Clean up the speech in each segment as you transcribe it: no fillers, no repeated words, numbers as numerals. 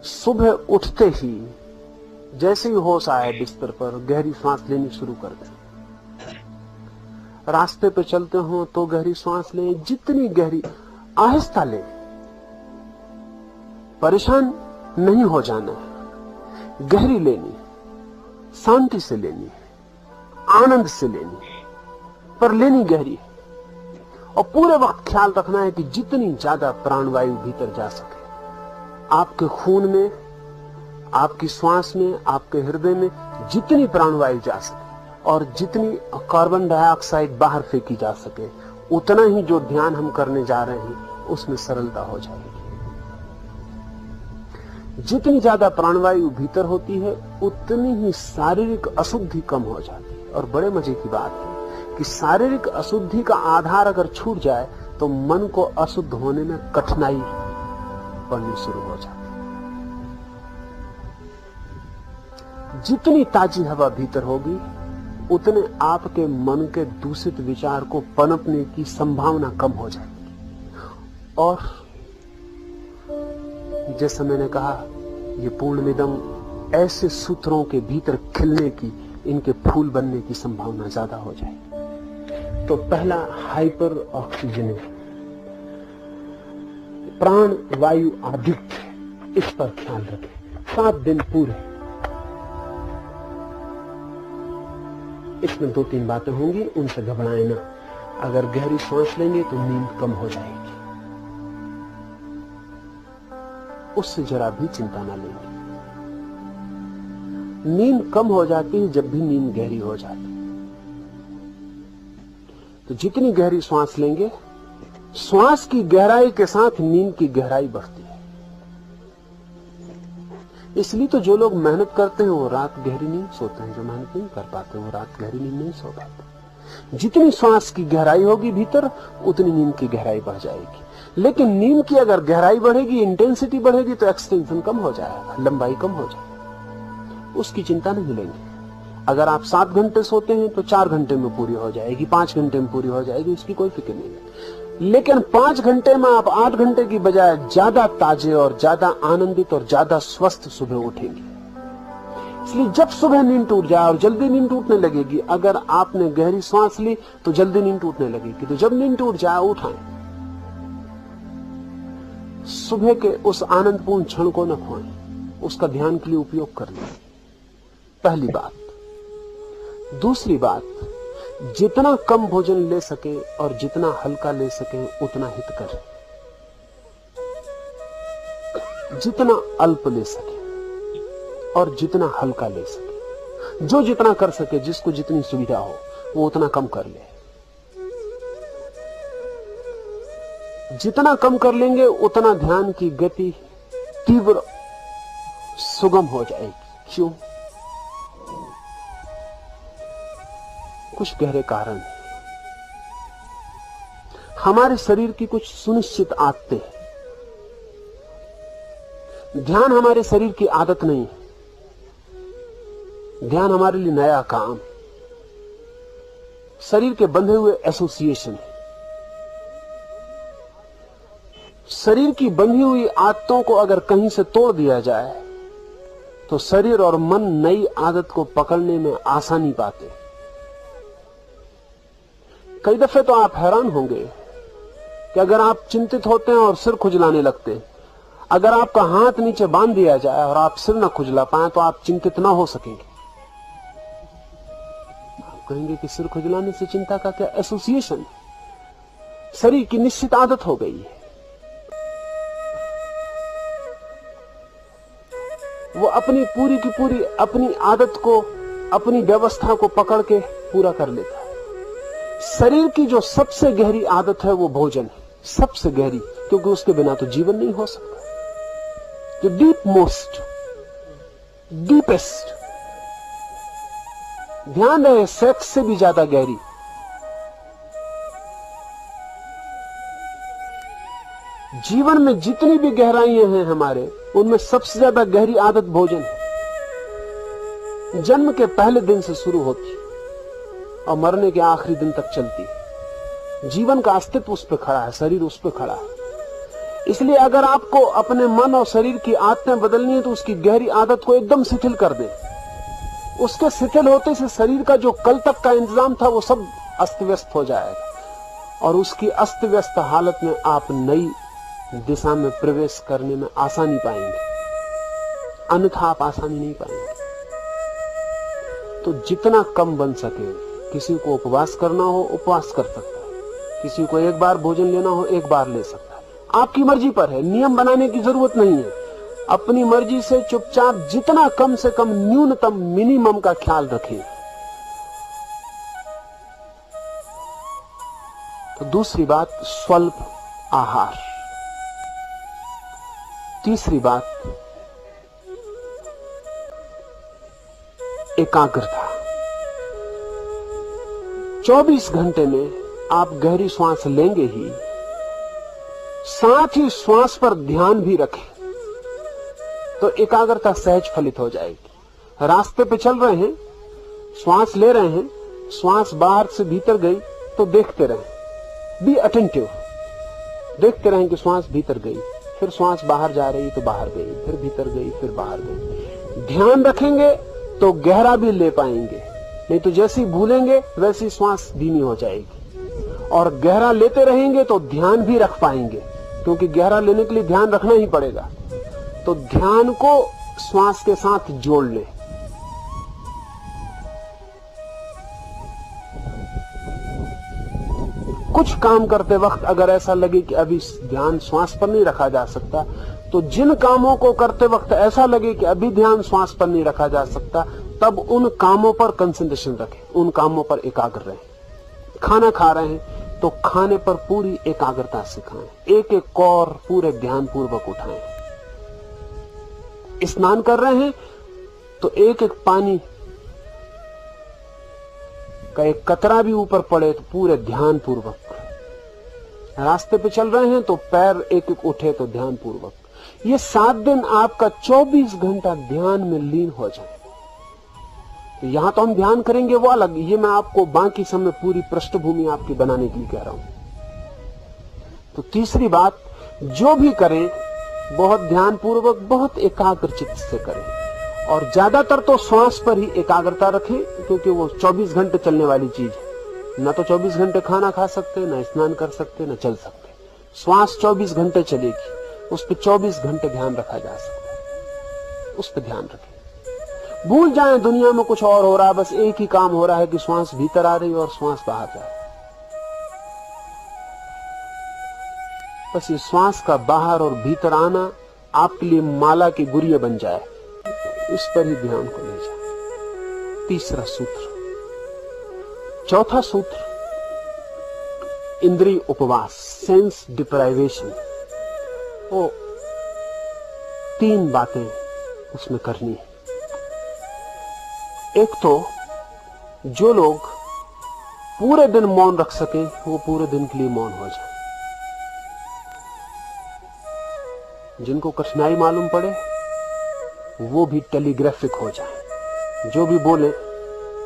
सुबह उठते ही जैसे ही होश आए बिस्तर पर गहरी सांस लेनी शुरू कर दें। रास्ते पे चलते हो तो गहरी सांस लें, जितनी गहरी, आहिस्ता लें। परेशान नहीं हो जाना है, गहरी लेनी, शांति से लेनी, आनंद से लेनी, पर लेनी गहरी। और पूरे वक्त ख्याल रखना है कि जितनी ज्यादा प्राणवायु भीतर जा सके, आपके खून में, आपकी श्वास में, आपके हृदय में जितनी प्राणवायु जा सके और जितनी कार्बन डाइऑक्साइड बाहर फेंकी जा सके, उतना ही जो ध्यान हम करने जा रहे हैं उसमें सरलता हो जाएगी। जितनी ज्यादा प्राणवायु भीतर होती है उतनी ही शारीरिक अशुद्धि कम हो जाती है। और बड़े मजे की बात है कि शारीरिक अशुद्धि का आधार अगर छूट जाए तो मन को अशुद्ध होने में कठिनाई पड़नी शुरू हो जाती है। जितनी ताजी हवा भीतर होगी उतने आपके मन के दूषित विचार को पनपने की संभावना कम हो जाएगी। और जैसा मैंने कहा, ये पूर्णमिदम ऐसे सूत्रों के भीतर खिलने की, इनके फूल बनने की संभावना ज्यादा हो जाएगी। तो पहला हाइपर ऑक्सीजनेशन, प्राण वायु आधिक्य, इस पर ख्याल रखें। 7 दिन पूरे। इसमें 2-3 बातें होंगी, उनसे घबराएं ना। अगर गहरी सांस लेंगे तो नींद कम हो जाएगी, उससे जरा भी चिंता ना लेंगे। नींद कम हो जाती है जब भी नींद गहरी हो जाती है। तो जितनी गहरी सांस लेंगे, श्वास की गहराई के साथ नींद की गहराई बढ़ती है। इसलिए तो जो लोग मेहनत करते हैं वो रात गहरी नींद सोते हैं, जो मेहनत नहीं कर पाते वो रात गहरी नींद नहीं सो पाते। जितनी श्वास की गहराई होगी भीतर, उतनी नींद की गहराई बढ़ जाएगी। लेकिन नींद की अगर गहराई बढ़ेगी, इंटेंसिटी बढ़ेगी, तो एक्सटेंशन कम हो जाएगा, लंबाई कम हो जाएगी। उसकी चिंता नहीं लेंगे। अगर आप 7 घंटे सोते हैं तो 4 घंटे में पूरी हो जाएगी, 5 घंटे में पूरी हो जाएगी, उसकी कोई फिक्र नहीं है। लेकिन 5 घंटे में आप 8 घंटे की बजाय ज्यादा ताजे और ज्यादा आनंदित और ज्यादा स्वस्थ सुबह उठेंगे। इसलिए जब सुबह नींद टूट जाए, और जल्दी नींद टूटने लगेगी, अगर आपने गहरी सांस ली तो जल्दी नींद टूटने लगेगी, तो जब नींद टूट जाए उठाएं। सुबह के उस आनंदपूर्ण क्षण को न खोएं, उसका ध्यान के लिए उपयोग कर लें। पहली बात। दूसरी बात, जितना कम भोजन ले सके और जितना हल्का ले सके उतना हित करें। जितना अल्प ले सके और जितना हल्का ले सके, जो जितना कर सके, जिसको जितनी सुविधा हो वो उतना कम कर ले। जितना कम कर लेंगे उतना ध्यान की गति तीव्र, सुगम हो जाएगी। क्यों? कुछ गहरे कारण हैं। हमारे शरीर की कुछ सुनिश्चित आदतें हैं। ध्यान हमारे शरीर की आदत नहीं है, ध्यान हमारे लिए नया काम, शरीर के बंधे हुए एसोसिएशन है। शरीर की बंधी हुई आदतों को अगर कहीं से तोड़ दिया जाए तो शरीर और मन नई आदत को पकड़ने में आसानी पाते। कई दफे तो आप हैरान होंगे कि अगर आप चिंतित होते हैं और सिर खुजलाने लगते हैं, अगर आपका हाथ नीचे बांध दिया जाए और आप सिर न खुजला पाए तो आप चिंतित ना हो सकेंगे। आप कहेंगे कि सिर खुजलाने से चिंता का क्या एसोसिएशन? शरीर की निश्चित आदत हो गई है, वो अपनी पूरी की पूरी अपनी आदत को, अपनी व्यवस्था को पकड़ के पूरा कर लेता है। शरीर की जो सबसे गहरी आदत है वो भोजन है, सबसे गहरी, क्योंकि उसके बिना तो जीवन नहीं हो सकता। जो डीप मोस्ट, डीपेस्ट, ध्यान रहे, सेक्स से भी ज्यादा गहरी। जीवन में जितनी भी गहराइयां हैं हमारे, उनमें सबसे ज्यादा गहरी आदत भोजन है। जन्म के पहले दिन से शुरू होती और मरने के आखिरी दिन तक चलती है। जीवन का अस्तित्व उस पर खड़ा है, शरीर उस पर खड़ा है। इसलिए अगर आपको अपने मन और शरीर की आदतें बदलनी है तो उसकी गहरी आदत को एकदम शिथिल कर दें। उसके शिथिल होते से शरीर का जो कल तक का इंतजाम था वो सब अस्त व्यस्त हो जाएगा और उसकी अस्त व्यस्त हालत में आप नई दिशा में प्रवेश करने में आसानी पाएंगे, अन्यथा आप आसानी नहीं पाएंगे। तो जितना कम बन सके, किसी को उपवास करना हो उपवास कर सकता है, किसी को एक बार भोजन लेना हो एक बार ले सकता है, आपकी मर्जी पर है। नियम बनाने की जरूरत नहीं है। अपनी मर्जी से चुपचाप जितना कम से कम न्यूनतम मिनिमम का ख्याल रखें। तो दूसरी बात स्वल्प आहार। तीसरी बात एकाग्रता। 24 घंटे में आप गहरी श्वास लेंगे ही, साथ ही श्वास पर ध्यान भी रखें तो एकाग्रता सहज फलित हो जाएगी। रास्ते पे चल रहे हैं, श्वास ले रहे हैं, श्वास बाहर से भीतर गई तो देखते रहें, बी अटेंटिव, देखते रहें कि श्वास भीतर गई, फिर श्वास बाहर जा रही तो बाहर गई, फिर भीतर गई, फिर बाहर गई। ध्यान रखेंगे तो गहरा भी ले पाएंगे, नहीं तो जैसी भूलेंगे वैसी श्वास धीमी हो जाएगी। और गहरा लेते रहेंगे तो ध्यान भी रख पाएंगे, क्योंकि गहरा लेने के लिए ध्यान रखना ही पड़ेगा। तो ध्यान को श्वास के साथ जोड़ ले। कुछ काम करते वक्त अगर ऐसा लगे कि अभी ध्यान श्वास पर नहीं रखा जा सकता, तो जिन कामों को करते वक्त ऐसा लगे कि अभी ध्यान श्वास पर नहीं रखा जा सकता, तब उन कामों पर कंसंट्रेशन रखें, उन कामों पर एकाग्र रहें। खाना खा रहे हैं तो खाने पर पूरी एकाग्रता से खाएं, एक एक कौर पूरे ध्यान पूर्वक उठाएं। स्नान कर रहे हैं तो एक एक पानी का एक कतरा भी ऊपर पड़े तो पूरे ध्यान पूर्वक। रास्ते पे चल रहे हैं तो पैर एक एक उठे तो ध्यान पूर्वक। ये 7 दिन आपका 24 घंटा ध्यान में लीन हो जाए। तो यहां तो हम ध्यान करेंगे वो अलग, ये मैं आपको बाकी समय पूरी पृष्ठभूमि आपकी बनाने के लिए कह रहा हूं। तो तीसरी बात, जो भी करें बहुत ध्यान पूर्वक, बहुत एकाग्र चित्त से करें और ज्यादातर तो श्वास पर ही एकाग्रता रखें, क्योंकि वो 24 घंटे चलने वाली चीज है। न तो 24 घंटे खाना खा सकते, न स्नान कर सकते, न चल सकते। श्वास 24 घंटे चलेगी, उस पर 24 घंटे ध्यान रखा जा सकता है, उस पर ध्यान रखें। भूल जाएं दुनिया में कुछ और हो रहा है, बस एक ही काम हो रहा है कि श्वास भीतर आ रही है और श्वास बाहर जा रही है। बस ये श्वास का बाहर और भीतर आना आपके लिए माला की गुरिया बन जाए, इस पर ही ध्यान को ले जाए। तीसरा सूत्र। चौथा सूत्र, इंद्रिय उपवास, सेंस डिप्राइवेशन। वो 3 बातें उसमें करनी है। एक तो जो लोग पूरे दिन मौन रख सके वो पूरे दिन के लिए मौन हो जाए। जिनको कठिनाई मालूम पड़े वो भी टेलीग्राफिक हो जाए। जो भी बोले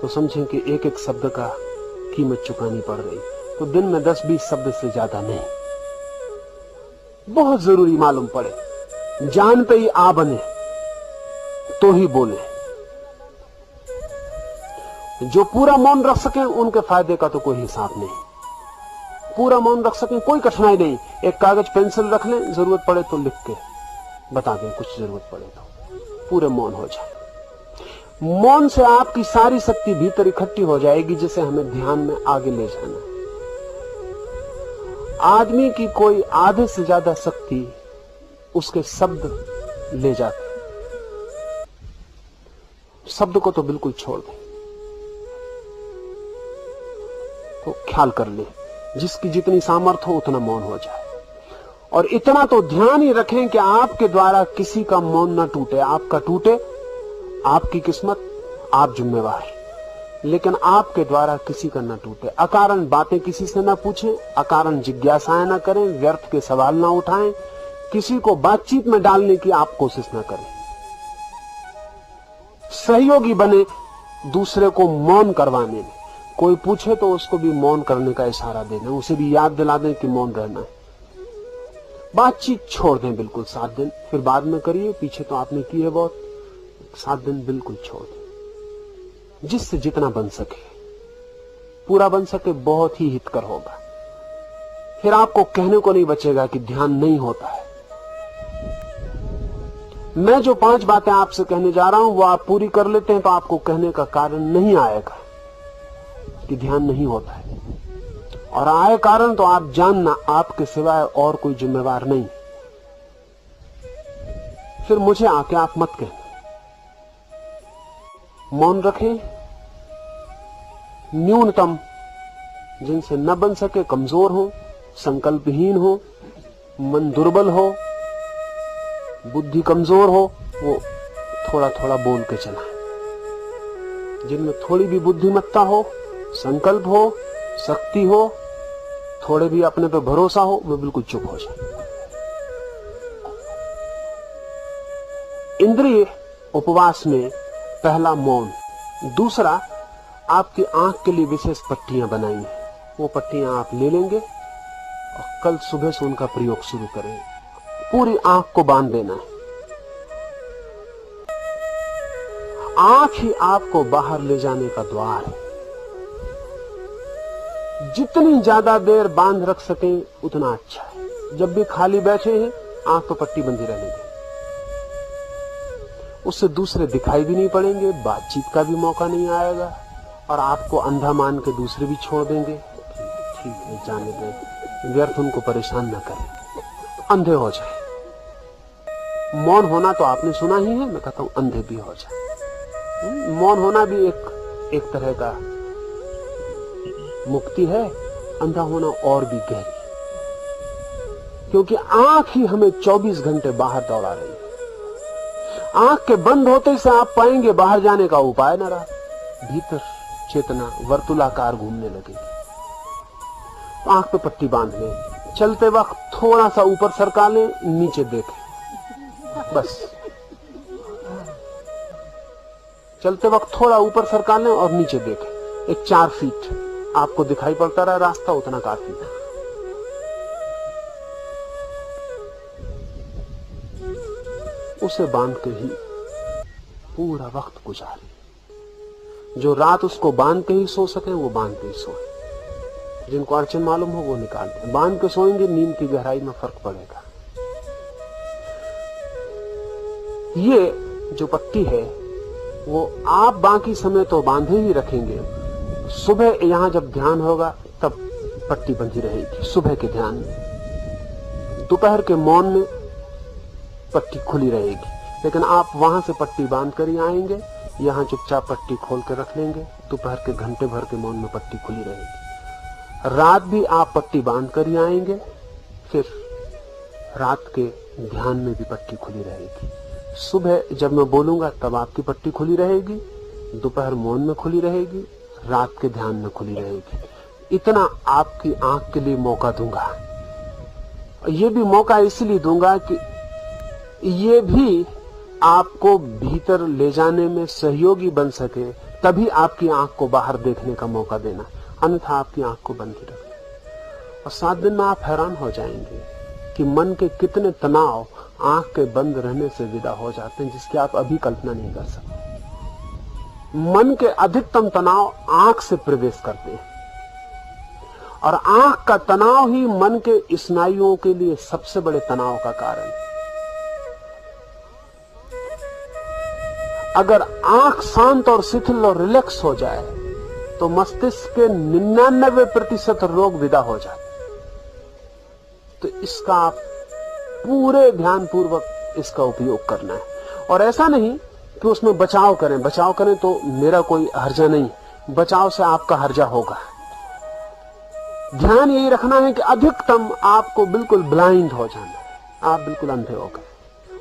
तो समझें कि एक एक शब्द का कीमत चुकानी पड़ रही। तो दिन में 10-20 शब्द से ज्यादा नहीं, बहुत जरूरी मालूम पड़े, जान पे ही आ बने तो ही बोले। जो पूरा मौन रख सकें उनके फायदे का तो कोई हिसाब नहीं। पूरा मौन रख सकें, कोई कठिनाई नहीं। एक कागज पेंसिल रख लें, जरूरत पड़े तो लिख के बता दें, कुछ जरूरत पड़े तो पूरे मौन हो जाए। मौन से आपकी सारी शक्ति भीतर इकट्ठी हो जाएगी, जिसे हमें ध्यान में आगे ले जाना। आदमी की कोई आधे से ज्यादा शक्ति उसके शब्द ले जाते। शब्द को तो बिल्कुल छोड़ दें। तो ख्याल कर ले, जिसकी जितनी सामर्थ्य हो उतना मौन हो जाए। और इतना तो ध्यान ही रखें कि आपके द्वारा किसी का मौन ना टूटे। आपका टूटे आपकी किस्मत, आप जिम्मेवार, लेकिन आपके द्वारा किसी का ना टूटे। अकारण बातें किसी से ना पूछें, अकारण जिज्ञासाएं ना करें, व्यर्थ के सवाल ना उठाएं, किसी को बातचीत में डालने की आप कोशिश ना करें। सहयोगी बने दूसरे को मौन करवाने में। कोई पूछे तो उसको भी मौन करने का इशारा देना, उसे भी याद दिला दें कि मौन रहना है। बातचीत छोड़ दें बिल्कुल 7 दिन, फिर बाद में करिए, पीछे तो आपने की है बहुत। 7 दिन बिल्कुल छोड़ दें, जिससे जितना बन सके, पूरा बन सके, बहुत ही हितकर होगा। फिर आपको कहने को नहीं बचेगा कि ध्यान नहीं होता है। मैं जो 5 बातें आपसे कहने जा रहा हूं वो आप पूरी कर लेते हैं तो आपको कहने का कारण नहीं आएगा कि ध्यान नहीं होता है, और आए कारण तो आप जानना आपके सिवाय और कोई जिम्मेवार नहीं। फिर मुझे आके आप मत कहना। मौन रखें, न्यूनतम जिनसे न बन सके, कमजोर हो, संकल्पहीन हो, मन दुर्बल हो, बुद्धि कमजोर हो, वो थोड़ा थोड़ा बोल के चलाएं। जिनमें थोड़ी भी बुद्धिमत्ता हो, संकल्प हो, शक्ति हो, थोड़े भी अपने पे भरोसा हो, वो बिल्कुल चुप हो जाए। इंद्रिय उपवास में पहला मौन, दूसरा आपकी आंख के लिए विशेष पट्टियां बनाई हैं, वो पट्टियां आप ले लेंगे और कल सुबह से उनका प्रयोग शुरू करें। पूरी आंख को बांध देना है। आंख ही आपको बाहर ले जाने का द्वार है। जितनी ज्यादा देर बांध रख सकें उतना अच्छा है। जब भी खाली बैठे हैं आंख तो पट्टी बंधी रहने दें, उससे दूसरे दिखाई भी नहीं पड़ेंगे, बातचीत का भी मौका नहीं आएगा, और आपको अंधा मान के दूसरे भी छोड़ देंगे। ठीक है, जाने दें, व्यर्थ उनको परेशान न करें, अंधे हो जाए। मौन होना तो आपने सुना ही है, मैं कहता हूं अंधे भी हो जाए। मौन होना भी एक तरह का मुक्ति है, अंधा होना और भी गहरी, क्योंकि आंख ही हमें 24 घंटे बाहर दौड़ा रही है। आंख के बंद होते से आप पाएंगे बाहर जाने का उपाय न रहा, भीतर चेतना वर्तुलाकार घूमने लगेगी। आंख पे पट्टी बांध लें, चलते वक्त थोड़ा सा ऊपर सरका लें, नीचे देखें, बस चलते वक्त थोड़ा ऊपर सरका लें और नीचे देखें। एक 4 फीट आपको दिखाई पड़ता रहा रास्ता, उतना काफी था। उसे बांध के ही पूरा वक्त गुजारे। जो रात उसको बांध के ही सो सके वो बांध के ही सोए। जिनको अड़चन मालूम हो वो निकाल दें। बांध के सोएंगे, नींद की गहराई में फर्क पड़ेगा। ये जो पट्टी है वो आप बाकी समय तो बांधे ही रखेंगे, सुबह यहां जब ध्यान होगा तब पट्टी बंधी रहेगी। सुबह के ध्यान में, दोपहर के मौन में पट्टी खुली रहेगी, लेकिन आप वहां से पट्टी बांध कर ही आएंगे, यहां चुपचाप पट्टी खोल कर रख लेंगे। दोपहर के घंटे भर के मौन में पट्टी खुली रहेगी। रात भी आप पट्टी बांध कर ही आएंगे, फिर रात के ध्यान में भी पट्टी खुली रहेगी। सुबह जब मैं बोलूंगा तब आपकी पट्टी खुली रहेगी, दोपहर मौन में खुली रहेगी, रात के ध्यान में खुली रहेगी। इतना आपकी आंख के लिए मौका दूंगा। ये भी मौका इसलिए दूंगा कि ये भी आपको भीतर ले जाने में सहयोगी बन सके, तभी आपकी आंख को बाहर देखने का मौका देना, अन्यथा आपकी आंख को बंद ही रखना। और 7 दिन में आप हैरान हो जाएंगे कि मन के कितने तनाव आंख के बंद रहने से विदा हो जाते हैं, जिसकी आप अभी कल्पना नहीं कर सकते। मन के अधिकतम तनाव आंख से प्रवेश करते हैं, और आंख का तनाव ही मन के स्नायुओं के लिए सबसे बड़े तनाव का कारण है। अगर आंख शांत और शिथिल और रिलैक्स हो जाए तो मस्तिष्क के 99% रोग विदा हो जाते। तो इसका आप पूरे ध्यान पूर्वक इसका उपयोग करना है। और ऐसा नहीं कि उसमें बचाव करें तो मेरा कोई हर्जा नहीं, बचाव से आपका हर्जा होगा। ध्यान यही रखना है कि अधिकतम आपको बिल्कुल ब्लाइंड हो जाना है, आप बिल्कुल अंधे हो गए,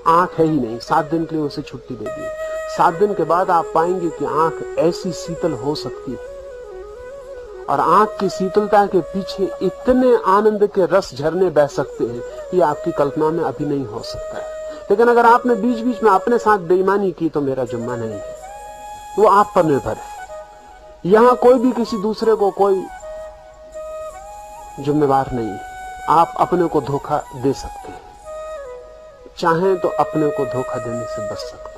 आंख है ही नहीं। 7 दिन के लिए उसे छुट्टी दे दी। 7 दिन के बाद आप पाएंगे कि आंख ऐसी शीतल हो सकती है, और आंख की शीतलता के पीछे इतने आनंद के रस झरने बह सकते हैं, ये आपकी कल्पना में अभी नहीं हो सकता है। लेकिन अगर आपने बीच बीच में अपने साथ बेईमानी की तो मेरा जुम्मा नहीं है, वो आप पर निर्भर है। यहां कोई भी किसी दूसरे को कोई जिम्मेवार नहीं है। आप अपने को धोखा दे सकते हैं, चाहें तो अपने को धोखा देने से बच सकते हैं।